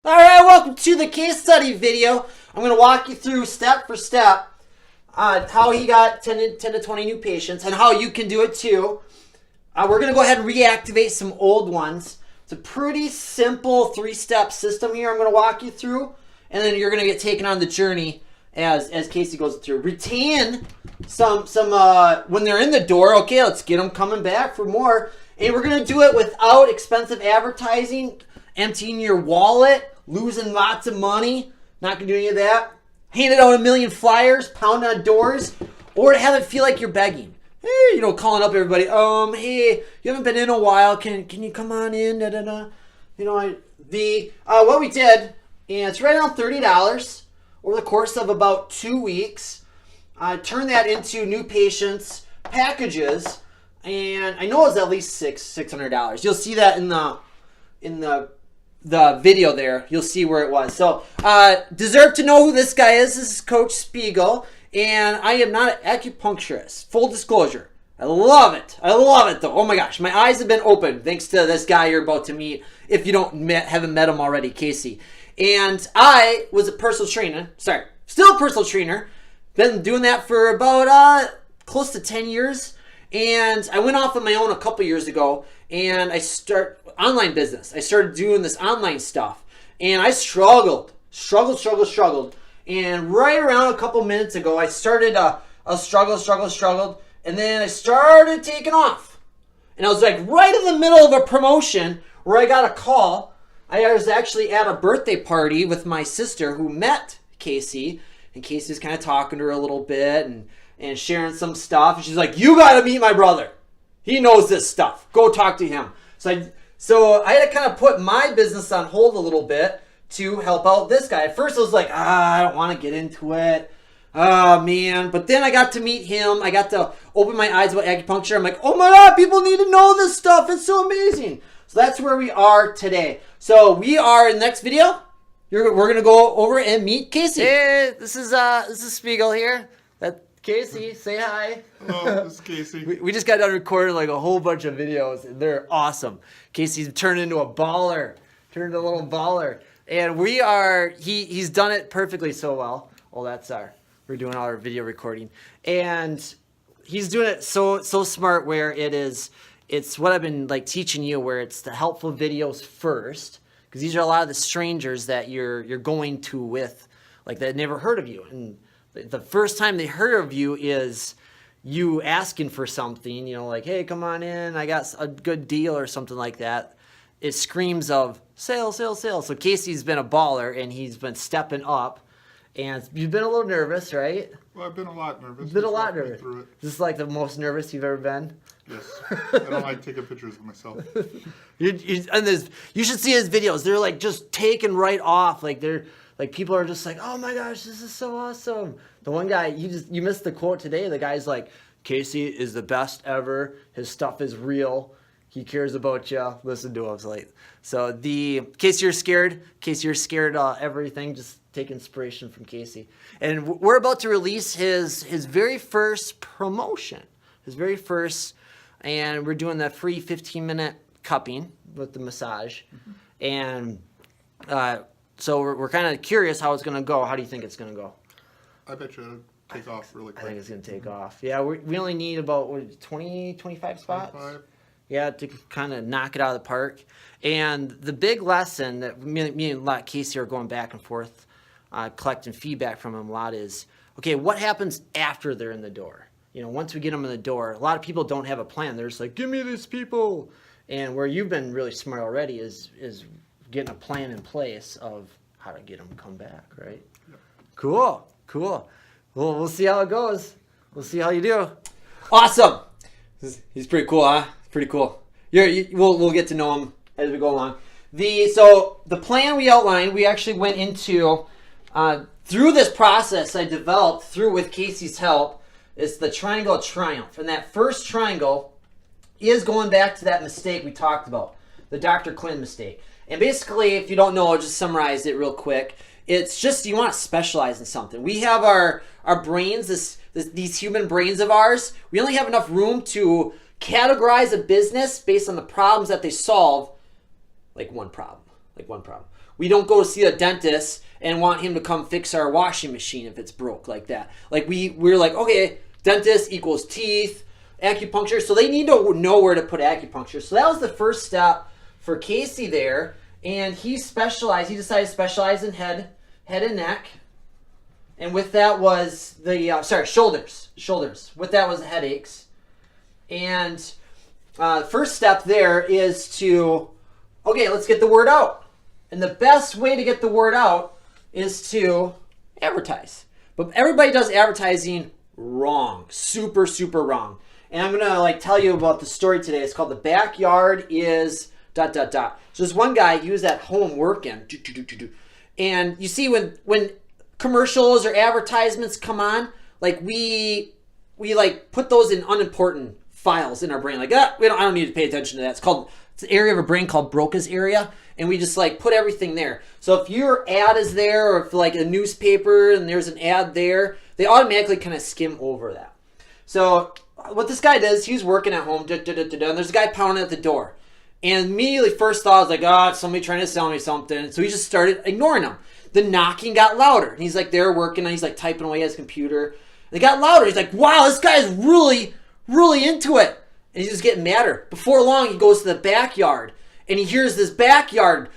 All right, welcome to the case study video. I'm going to walk you through step for step how he got 10 to 20 new patients and how you can do it too. We're going to go ahead and reactivate some old ones. It's a pretty simple 3-step system here I'm going to walk you through, and then you're going to get taken on the journey as Casey goes through. Retain some when they're in the door. Okay, let's get them coming back for more. And we're going to do it without expensive advertising, emptying your wallet, losing lots of money. Not going to do any of that. Handing out 1 million flyers, pounding on doors, or to have it feel like you're begging. Hey, calling up everybody. Hey, you haven't been in a while. Can you come on in? Da, da, da. What we did, and it's right around $30 over the course of about 2 weeks. Turn that into new patients packages, and I know it was at least $600. You'll see that in the video there. You'll see where it was. So, deserve to know who this guy is. This is Coach Spiegel, and I am not an acupuncturist. Full disclosure. I love it. I love it, though. Oh my gosh, my eyes have been opened thanks to this guy you're about to meet. If you haven't met him already, Casey. And I was a personal trainer. Still a personal trainer. Been doing that for about close to 10 years. And I went off on my own a couple years ago, and I start online business. I started doing this online stuff, and I struggled. And right around a couple minutes ago, I started a struggled, and then I started taking off. And I was like right in the middle of a promotion where I got a call. I was actually at a birthday party with my sister who met Casey, and Casey was kind of talking to her a little bit and sharing some stuff. And she's like, "You got to meet my brother. He knows this stuff. Go talk to him." So I had to kind of put my business on hold a little bit to help out this guy. At first I was like, I don't want to get into it. Oh, man. But then I got to meet him. I got to open my eyes about acupuncture. I'm like, oh my God, people need to know this stuff. It's so amazing. So that's where we are today. So we are in the next video. We're going to go over and meet Casey. Hey, this is Spiegel here. Casey, say hi. Hello, this is Casey. We just got done recording like a whole bunch of videos, and they're awesome. Casey's turned into a baller, turned into a little baller. And he's done it perfectly so well. Well, we're doing all our video recording. And he's doing it so smart where it's what I've been like teaching you, where it's the helpful videos first. Because these are a lot of the strangers that you're going to with, like that never heard of you. And the first time they heard of you is you asking for something, like, hey, come on in, I got a good deal or something like that. It screams of sales. So Casey's been a baller, and he's been stepping up. And you've been a little nervous, right? Well, I've been a lot nervous. You've been a lot nervous. Is this like the most nervous you've ever been? Yes. I don't like taking pictures of myself. You should see his videos. They're like just taken right off. Like people are just like, oh my gosh, this is so awesome. The one guy, you missed the quote today. The guy's like, Casey is the best ever. His stuff is real. He cares about you. Listen to him. In case you're scared everything, just take inspiration from Casey. And we're about to release his very first promotion. And we're doing that free 15-minute cupping with the massage. Mm-hmm. And so we're kind of curious how it's going to go. How do you think it's going to go? I bet you it'll take off really quick. I think it's going to take off. Yeah, we only need about 25 spots? 25. Yeah, to kind of knock it out of the park. And the big lesson that me and Casey are going back and forth, collecting feedback from him a lot is, okay, what happens after they're in the door? Once we get them in the door, a lot of people don't have a plan. They're just like, give me these people. And where you've been really smart already is getting a plan in place of how to get them to come back, right? Yep. Cool. Well, we'll see how it goes. We'll see how you do. Awesome. He's pretty cool, huh? Pretty cool. We'll get to know him as we go along. So the plan we outlined, we actually went into through this process I developed with Casey's help. Is the triangle of triumph, and that first triangle is going back to that mistake we talked about, the Dr. Quinn mistake. And basically, if you don't know, I'll just summarize it real quick. It's just you want to specialize in something. We have our brains, these human brains of ours. We only have enough room to categorize a business based on the problems that they solve, like one problem. we don't go see a dentist and want him to come fix our washing machine if it's broke like that. Like we're like, okay, dentist equals teeth, acupuncture. So they need to know where to put acupuncture. So that was the first step for Casey there. And he decided to specialize in head and neck. And with that was the, shoulders. With that was the headaches. And first step there is to, okay, let's get the word out. And the best way to get the word out is to advertise. But everybody does advertising wrong. Super, super wrong. And I'm going to tell you about the story today. It's called The Backyard is ... So there's one guy, he was at home working. And you see when commercials or advertisements come on, we put those in unimportant files in our brain. I don't need to pay attention to that. It's an area of our brain called Broca's area. And we just put everything there. So if your ad is there, or if a newspaper and there's an ad there, they automatically kind of skim over that. So what this guy does, he's working at home, and there's a guy pounding at the door. And immediately first thought, I was like, oh, it's somebody trying to sell me something. So he just started ignoring him. The knocking got louder. And he's there working, and he's typing away at his computer. And it got louder. He's like, wow, this guy's really, really into it. And he's just getting madder. Before long, he goes to the backyard. And he hears this backyard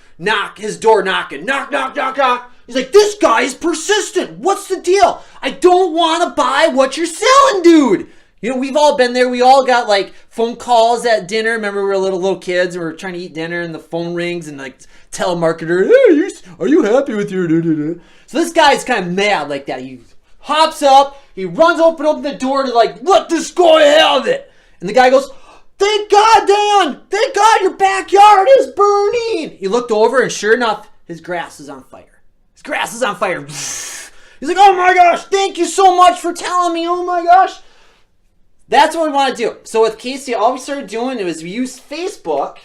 his door knocking. Knock, knock, knock, knock. He's like, this guy is persistent. What's the deal? I don't want to buy what you're selling, dude. We've all been there. We all got phone calls at dinner. Remember, we were little kids and we were trying to eat dinner and the phone rings and telemarketer, hey, are you happy with your da-da-da? So this guy's kind of mad like that. He hops up. He runs open the door to let this guy have it. And the guy goes, thank God, Dan! Thank God your backyard is burning! He looked over and sure enough, his grass is on fire. His grass is on fire. He's like, oh my gosh, thank you so much for telling me, oh my gosh. That's what we want to do. So with Casey, all we started doing was we used Facebook.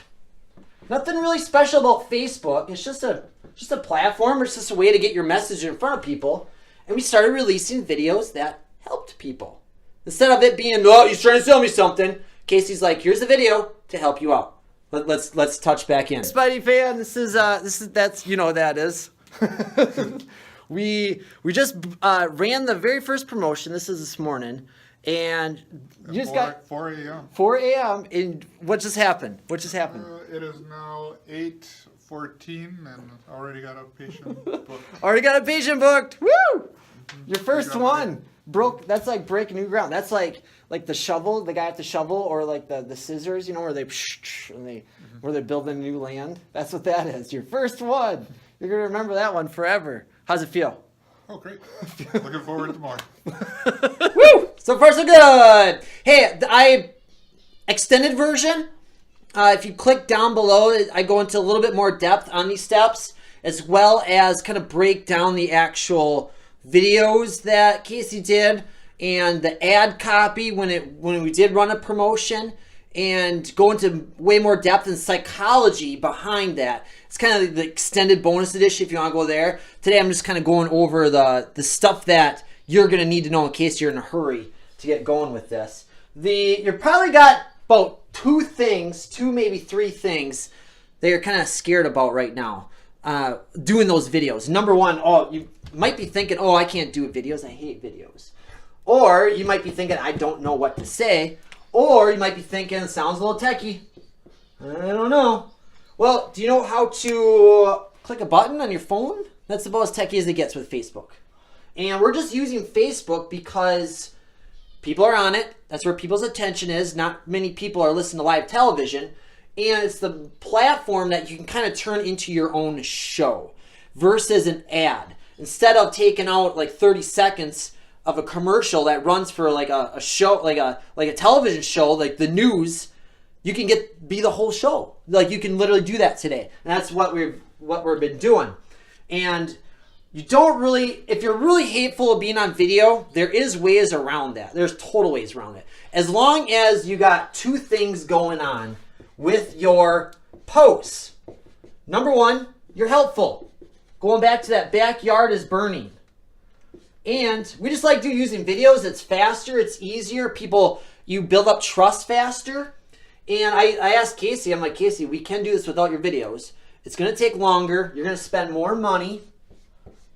Nothing really special about Facebook. It's just a platform. It's just a way to get your message in front of people. And we started releasing videos that helped people. Instead of it being, oh, he's trying to sell me something, Casey's like, here's a video to help you out. Let's touch back in. Spidey fan, that's what that is. we just ran the very first promotion. This is this morning, and you just got 4 a.m. 4 a.m. And what just happened? It is now 8:14, and already got a patient booked. Already got a patient booked. Woo! Your first one broke. That's like breaking new ground. That's like the shovel, the guy at the shovel, or the scissors, where where they're building new land. That's what that is. Your first one. You're gonna remember that one forever. How's it feel? Oh, great. Looking forward to more. Woo! So far, so good. Hey, extended version. If you click down below, I go into a little bit more depth on these steps, as well as kind of break down the actual videos that Casey did and the ad copy when we did run a promotion, and go into way more depth and psychology behind that. It's kind of the extended bonus edition if you want to go there. Today I'm just kind of going over the stuff that you're going to need to know in case you're in a hurry to get going with this. You're probably got about two, maybe three things that you're kind of scared about right now doing those videos. Number one, you might be thinking, I can't do videos. I hate videos. Or you might be thinking, I don't know what to say. Or you might be thinking, it sounds a little techie. I don't know. Well, do you know how to click a button on your phone? That's about as techie as it gets with Facebook. And we're just using Facebook because people are on it. That's where people's attention is. Not many people are listening to live television. And it's the platform that you can kind of turn into your own show versus an ad. Instead of taking out 30 seconds of a commercial that runs for a show, like a television show, like the news, you can be the whole show. You can literally do that today. And that's what we've been doing. And you don't really, if you're really hateful of being on video, there is ways around that. There's total ways around it. As long as you got two things going on with your posts. Number one, you're helpful. Going back to that backyard is burning. And we just like using videos. It's faster. It's easier. You build up trust faster. And I asked Casey, I'm like, Casey, we can do this without your videos. It's going to take longer. You're going to spend more money.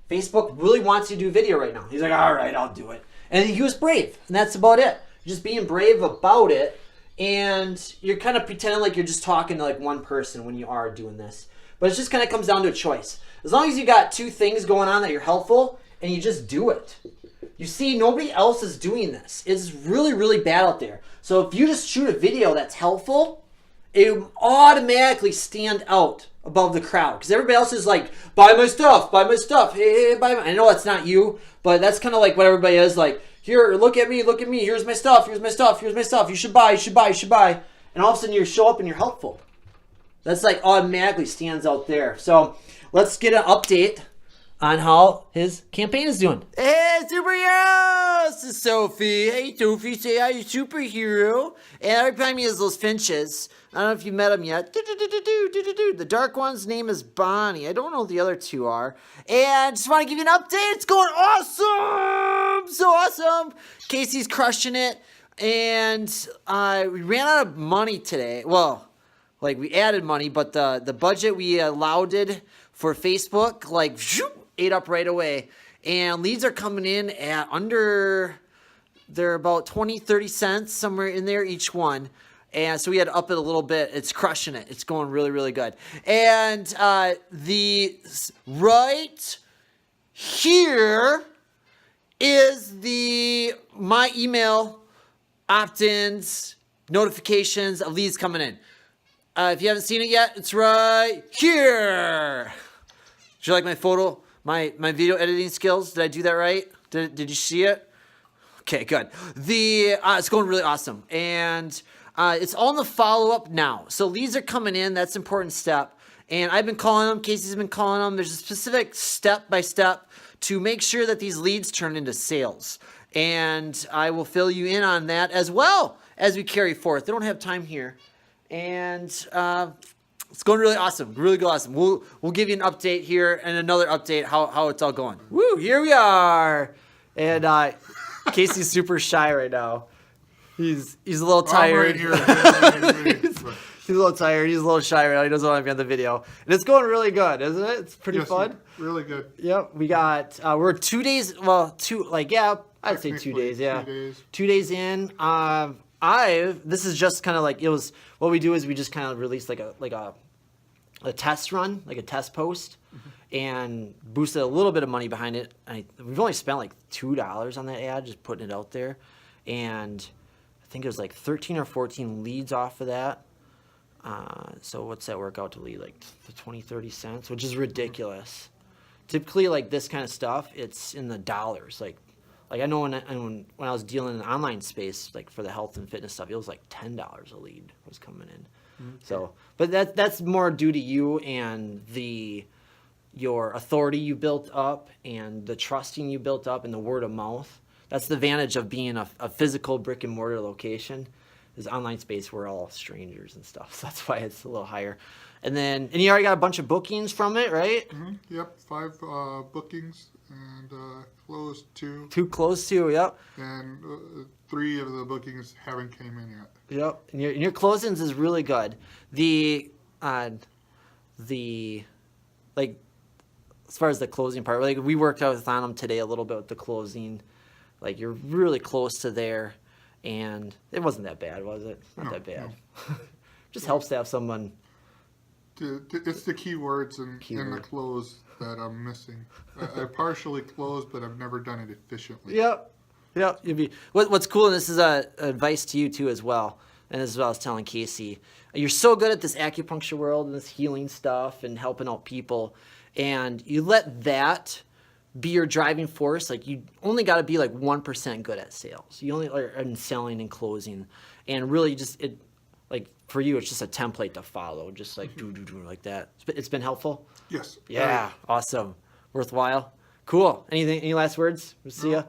Facebook really wants you to do video right now. He's like, all right, I'll do it. And he was brave, and that's about it. Just being brave about it, and you're kind of pretending like you're just talking to like one person when you are doing this. But it just kind of comes down to a choice. As long as you got two things going on that you're helpful, and you just do it. You see, nobody else is doing this. It's really, really bad out there. So if you just shoot a video that's helpful, it will automatically stand out above the crowd. Because everybody else is like, buy my stuff, hey, buy my... I know that's not you, but that's kind of like what everybody is like, here, look at me, here's my stuff, you should buy. And all of a sudden you show up and you're helpful. That's like automatically stands out there. So let's get an update on how his campaign is doing. Hey, superheroes! This is Sophie. Hey, Sophie, say hi, you superhero. And right behind me is those finches. I don't know if you met them yet. The dark one's name is Bonnie. I don't know what the other two are. And just want to give you an update. It's going awesome! So awesome! Casey's crushing it. And we ran out of money today. Well, like we added money, but the budget we allowed for Facebook, like, ate up right away. And leads are coming in at they're about 20, 30 cents, somewhere in there each one. And so we had to up it a little bit. It's crushing it. It's going really, really good. And the right here is my email opt-ins, notifications of leads coming in. If you haven't seen it yet, it's right here. Did you like my photo, my video editing skills? Did I do that right? Did you see it? Okay, good. It's going really awesome. And it's all in the follow-up now. So leads are coming in. That's an important step. And I've been calling them. Casey's been calling them. There's a specific step-by-step to make sure that these leads turn into sales. And I will fill you in on that as well as we carry forth. They don't have time here. And it's going really awesome. Really good, awesome. We'll give you an update here and another update how it's all going. Woo, here we are. And Casey's super shy right now. He's a little tired. I'm right here. He's a little tired. He's a little shy right now. He doesn't want to be on the video. And it's going really good, isn't it? It's pretty fun. Really good. Yep. We got, we're 2 days, well, I'd say 2 days, yeah. 2 days. 2 days in. This is just kind of like, what we do is we just kind of release like a test run, like a test post, and boosted a little bit of money behind it. We've only spent like $2 on that ad, just putting it out there. And I think it was like 13 or 14 leads off of that. So what's that work out to lead? Like 20, 30 cents, which is ridiculous. Typically, like this kind of stuff, it's in the dollars. Like I know when I was dealing in the online space, like for the health and fitness stuff, it was like $10 a lead was coming in. Mm-hmm. So, but that's more due to you and your authority you built up and the trusting you built up and the word of mouth. That's the advantage of being a physical brick and mortar location. Is online space, we're all strangers and stuff. So that's why it's a little higher. And you already got a bunch of bookings from it, right? Mm-hmm. Yep, 5 bookings and closed 2. 2 closed 2, yep. And 3 of the bookings haven't came in yet. Yep, and your closings is really good. Like as far as the closing part, like we worked out on them today a little bit with the closing. Like you're really close to there, and it wasn't that bad, was it? Not that bad. No. Just helps to have someone. It's the keywords in the close that I'm missing. I partially closed, but I've never done it efficiently. Yep. What's cool, and this is advice to you too as well, and this is what I was telling Casey. You're so good at this acupuncture world and this healing stuff and helping out people, and you let that be your driving force. Like you only got to be like 1% good at sales. You only are in selling and closing, and really like for you, it's just a template to follow, just like do like that. It's been helpful. Yes. Yeah. Awesome. Worthwhile. Cool. Any last words? We'll see ya.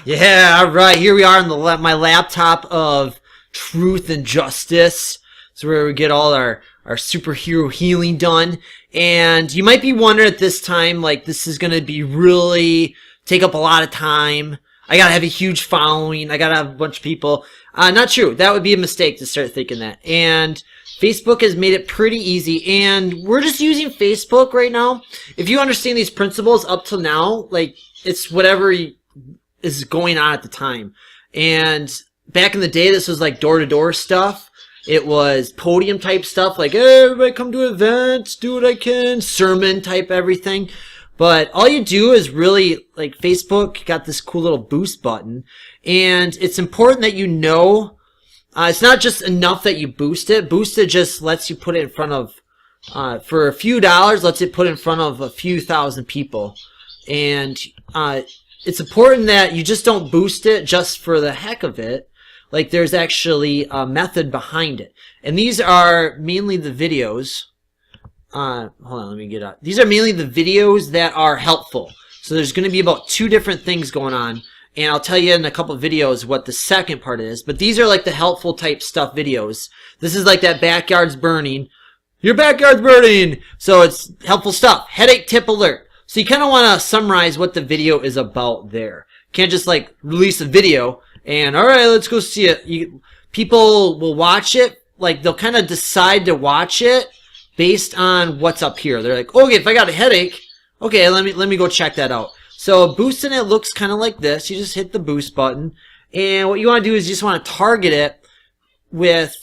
Yeah. All right. Here we are on my laptop of Truth and Justice. It's where we get all our superhero healing done. And you might be wondering at this time, like, this is going to be really take up a lot of time. I gotta have a huge following. I gotta have a bunch of people. Not true. That would be a mistake to start thinking that. And Facebook has made it pretty easy, and we're just using Facebook right now. If you understand these principles up till now, like, it's whatever is going on at the time. And back in the day, this was like door-to-door stuff. It was podium type stuff, like, hey, everybody come to events, do what I can, sermon type everything. But all you do is really, like, Facebook got this cool little boost button, and it's important that you know. It's not just enough that you boost it. Boost it just lets you put it in front of, for a few dollars, lets it put it in front of a few thousand people. And it's important that you just don't boost it just for the heck of it. Like, there's actually a method behind it. And these are mainly the videos. Hold on, let me get up. These are mainly the videos that are helpful. So there's going to be about 2 different things going on. And I'll tell you in a couple of videos what the second part is. But these are like the helpful type stuff videos. This is like that backyard's burning. Your backyard's burning! So it's helpful stuff. Headache tip alert. So you kind of want to summarize what the video is about there. You can't just like release a video and, alright, let's go see it. People will watch it. Like, they'll kind of decide to watch it based on what's up here. They're like, okay, if I got a headache, okay, let me go check that out. So boosting it looks kind of like this. You just hit the boost button, and what you want to do is you just want to target it with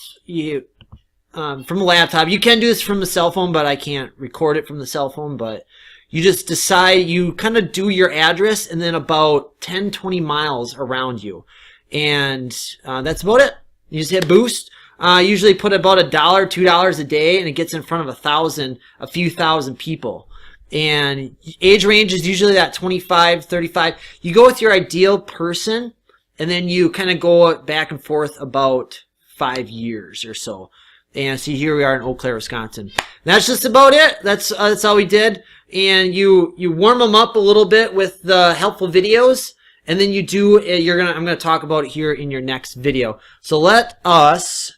from a laptop. You can do this from a cell phone, but I can't record it from the cell phone. But you just decide, you kind of do your address and then about 10, 20 miles around you, and that's about it. You just hit boost. Usually put about $1, $2 a day, and it gets in front of a few thousand people. And age range is usually that 25, 35. You go with your ideal person, and then you kind of go back and forth about 5 years or so. And see, here we are in Eau Claire, Wisconsin. That's just about it. That's all we did. And you warm them up a little bit with the helpful videos, and then you do. I'm gonna talk about it here in your next video. So let us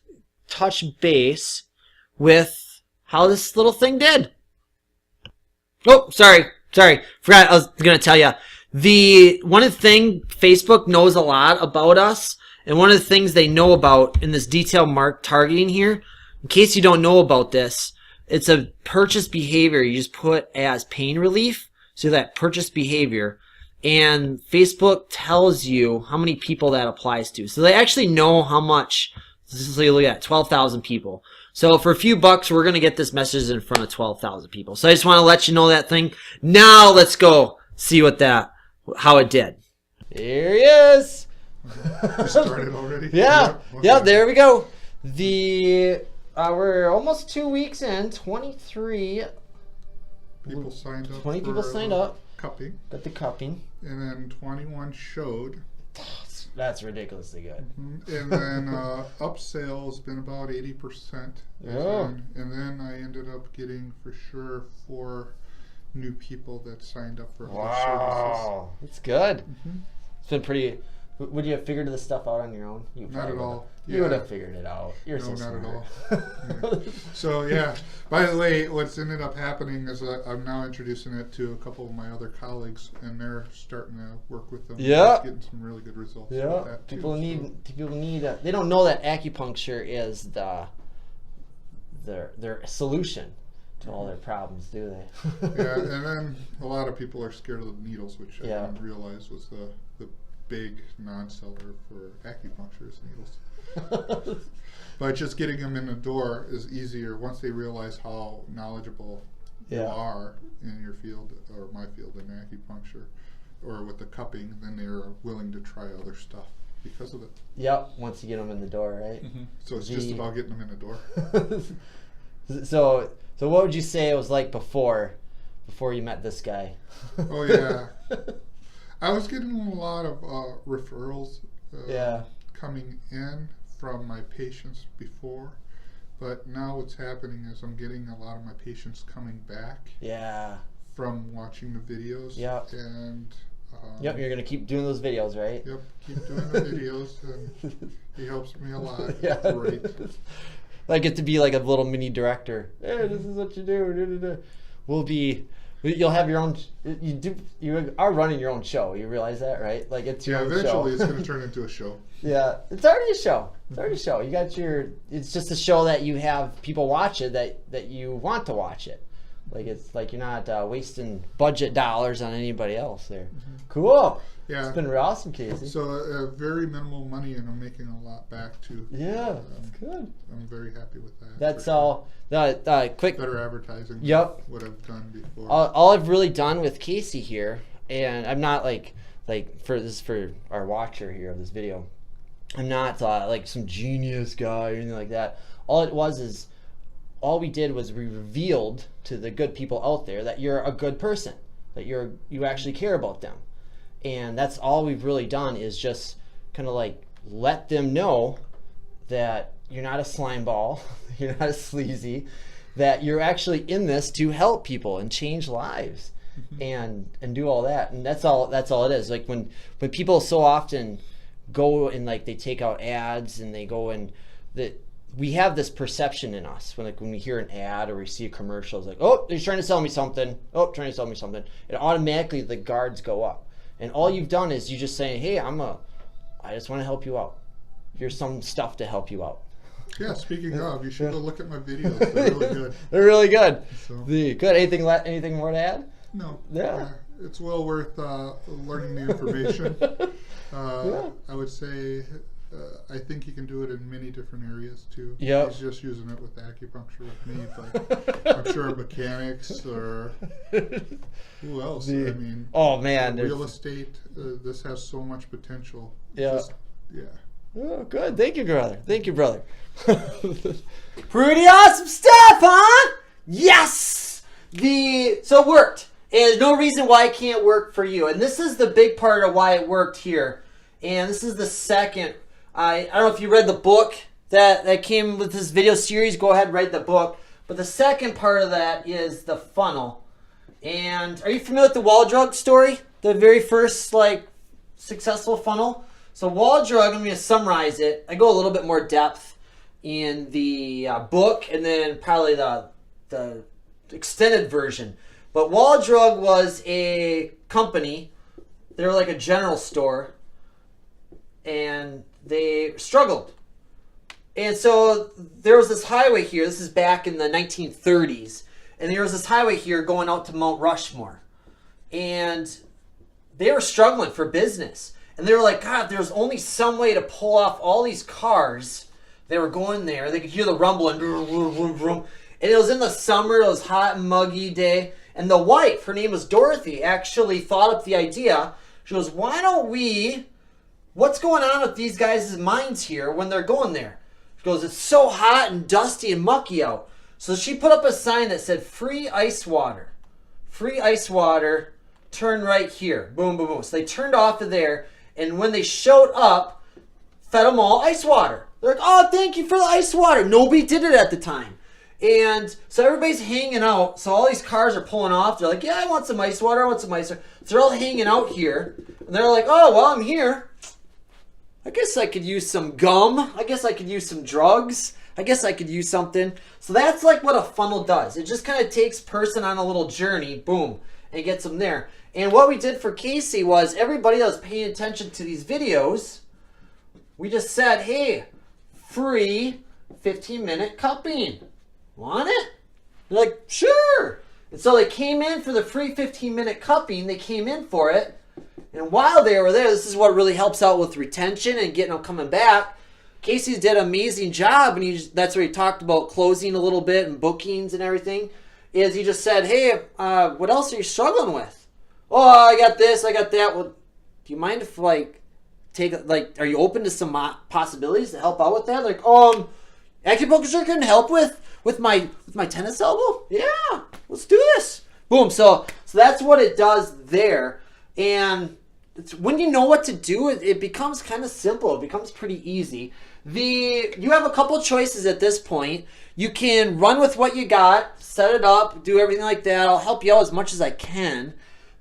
touch base with how this little thing did. Oh, sorry. Forgot I was going to tell you. One of the things, Facebook knows a lot about us, and one of the things they know about in this detail mark targeting here, in case you don't know about this, it's a purchase behavior you just put as pain relief. So that purchase behavior, and Facebook tells you how many people that applies to. So they actually know how much. So you look at 12,000 people. So for a few bucks, we're going to get this message in front of 12,000 people. So I just want to let you know that thing. Now let's go see how it did. Here he is. You started already? Yeah. Okay. Yeah, there we go. We're almost 2 weeks in, 23. People signed up. 20 people signed up. Cupping. Got the cupping. And then 21 showed. That's ridiculously good. And then upsell's been about 80%. Yeah. And then I ended up getting for sure 4 new people that signed up for other services. That's good. It's been pretty. Would you have figured this stuff out on your own? Not at all. You would have figured it out. You're so not smart. at all. Yeah. So yeah. By the way, what's ended up happening is I'm now introducing it to a couple of my other colleagues, and they're starting to work with them. Yeah. It's getting some really good results. Yeah. With that too, People need. They don't know that acupuncture is their solution to all their problems, do they? Yeah, and then a lot of people are scared of the needles, which I didn't realize was the big non-seller for acupuncture is needles. But just getting them in the door is easier once they realize how knowledgeable you are in your field, or my field in acupuncture, or with the cupping, then they're willing to try other stuff because of it. Yep, once you get them in the door, right? So it's just about getting them in the door. So what would you say it was like before you met this guy? Oh yeah. I was getting a lot of referrals coming in from my patients before, but now what's happening is I'm getting a lot of my patients coming back from watching the videos. Yep. And you're going to keep doing those videos, right? Yep, keep doing the videos, and he helps me a lot. Yeah. It's great. I get to be like a little mini director. Hey, this is what you do. We'll be You'll have your own. You are running your own show. You realize that, right? Like it's your own show. Eventually it's going to turn into a show. Yeah, it's already a show. It's already a show. You got your. It's just a show that you have people watch it that you want to watch it. Like it's like you're not wasting budget dollars on anybody else there. Cool. Yeah. It's been real awesome, Casey. So very minimal money, and I'm making a lot back too. Yeah, that's good. I'm very happy with that. That's for all. Quick. Better advertising. Yep. Than what I've done before. All I've really done with Casey here, and I'm not like for this for our watcher here of this video. I'm not like some genius guy or anything like that. All we did was we revealed to the good people out there that you're a good person, that you actually care about them. And that's all we've really done is just kind of like let them know that you're not a slime ball, you're not a sleazy, that you're actually in this to help people and change lives and do all that. And that's all it is. Like when people so often go and like they take out ads and they go and that we have this perception in us when we hear an ad or we see a commercial, it's like, oh, he's trying to sell me something. Oh, trying to sell me something. And automatically the guards go up. And all you've done is you just saying, hey, I just want to help you out. Here's some stuff to help you out. Yeah, speaking of, you should go look at my videos. They're really good. They're really good. So. Good. Anything more to add? No. Yeah. It's well worth learning the information. I would say I think you can do it in many different areas too. Yep. He's just using it with acupuncture with me, but I'm sure mechanics or who else? I mean, oh man, real estate. This has so much potential. Yeah. Yeah. Oh, good. Thank you, brother. Pretty awesome stuff, huh? Yes! So it worked. And there's no reason why it can't work for you. And this is the big part of why it worked here. And this is the second. I don't know if you read the book that came with this video series. Go ahead and read the book. But the second part of that is the funnel. And are you familiar with the Wall Drug story? The very first successful funnel? So Wall Drug, I'm going to summarize it. I go a little bit more depth in the book and then probably the extended version. But Wall Drug was a company. They were like a general store. And they struggled. And so there was this highway here. This is back in the 1930s. And there was this highway here going out to Mount Rushmore. And they were struggling for business. And they were like, God, there's only some way to pull off all these cars. They were going there. They could hear the rumbling. And it was in the summer. It was hot and muggy day. And the wife, her name was Dorothy, actually thought up the idea. She goes, what's going on with these guys' minds here when they're going there? She goes, it's so hot and dusty and mucky out. So she put up a sign that said, free ice water. Free ice water, turn right here. Boom, boom, boom. So they turned off of there. And when they showed up, fed them all ice water. They're like, oh, thank you for the ice water. Nobody did it at the time. And so everybody's hanging out. So all these cars are pulling off. They're like, yeah, I want some ice water. I want some ice water. So they're all hanging out here. And they're like, oh, well, I'm here. I guess I could use some gum. I guess I could use some drugs. I guess I could use something. So that's like what a funnel does. It just kind of takes person on a little journey, boom, and gets them there. And what we did for Casey was everybody that was paying attention to these videos, we just said, hey, free 15-minute cupping. Want it? They're like, sure. And so they came in for the free 15-minute cupping. They came in for it. And while they were there, this is what really helps out with retention and getting them coming back. Casey did an amazing job, and that's where he talked about closing a little bit and bookings and everything, is he just said, hey, what else are you struggling with? Oh, I got this, I got that. Well, do you mind if, are you open to some possibilities to help out with that? Like, acupuncture can help with my tennis elbow? Yeah, let's do this. Boom. So that's what it does there. And when you know what to do, it becomes kind of simple. It becomes pretty easy. You have a couple choices at this point. You can run with what you got, set it up, do everything like that. I'll help you out as much as I can.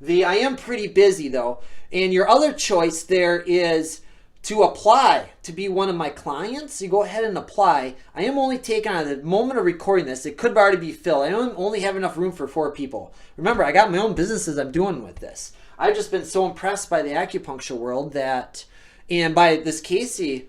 I am pretty busy though. And your other choice there is to apply to be one of my clients, you go ahead and apply. I am only taking on the moment of recording this. It could already be filled. I only have enough room for 4 people. Remember, I got my own businesses I'm doing with this. I've just been so impressed by the acupuncture world and by this Casey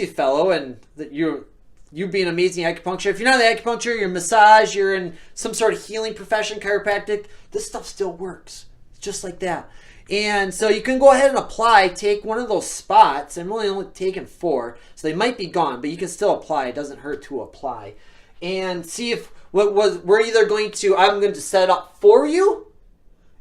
fellow, and that you being amazing acupuncture. If you're not in acupuncture, you're in massage, you're in some sort of healing profession, chiropractic, this stuff still works. Just like that. And so you can go ahead and apply, take one of those spots. I'm only taking 4, so they might be gone, but you can still apply. It doesn't hurt to apply. And see if I'm going to set it up for you.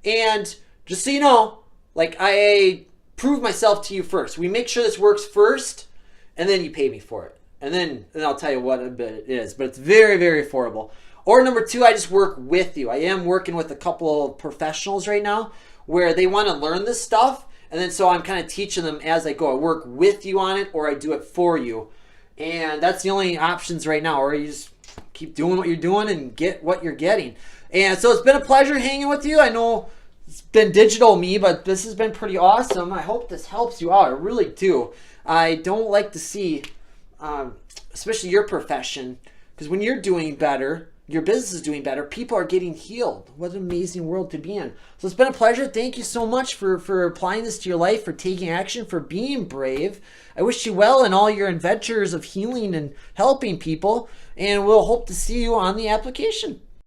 And just so you know, like, I prove myself to you first. We make sure this works first, and then you pay me for it. And then I'll tell you what it is. But it's very, very affordable. Or number 2, I just work with you. I am working with a couple of professionals right now where they want to learn this stuff, and then so I'm kind of teaching them as I go. I work with you on it, or I do it for you. And that's the only options right now, or you just keep doing what you're doing and get what you're getting. And so it's been a pleasure hanging with you. I know it's been digital me, but this has been pretty awesome. I hope this helps you out. I really do. I don't like to see, especially your profession, because when you're doing better, your business is doing better, people are getting healed. What an amazing world to be in. So it's been a pleasure. Thank you so much for applying this to your life, for taking action, for being brave. I wish you well in all your adventures of healing and helping people, and we'll hope to see you on the application.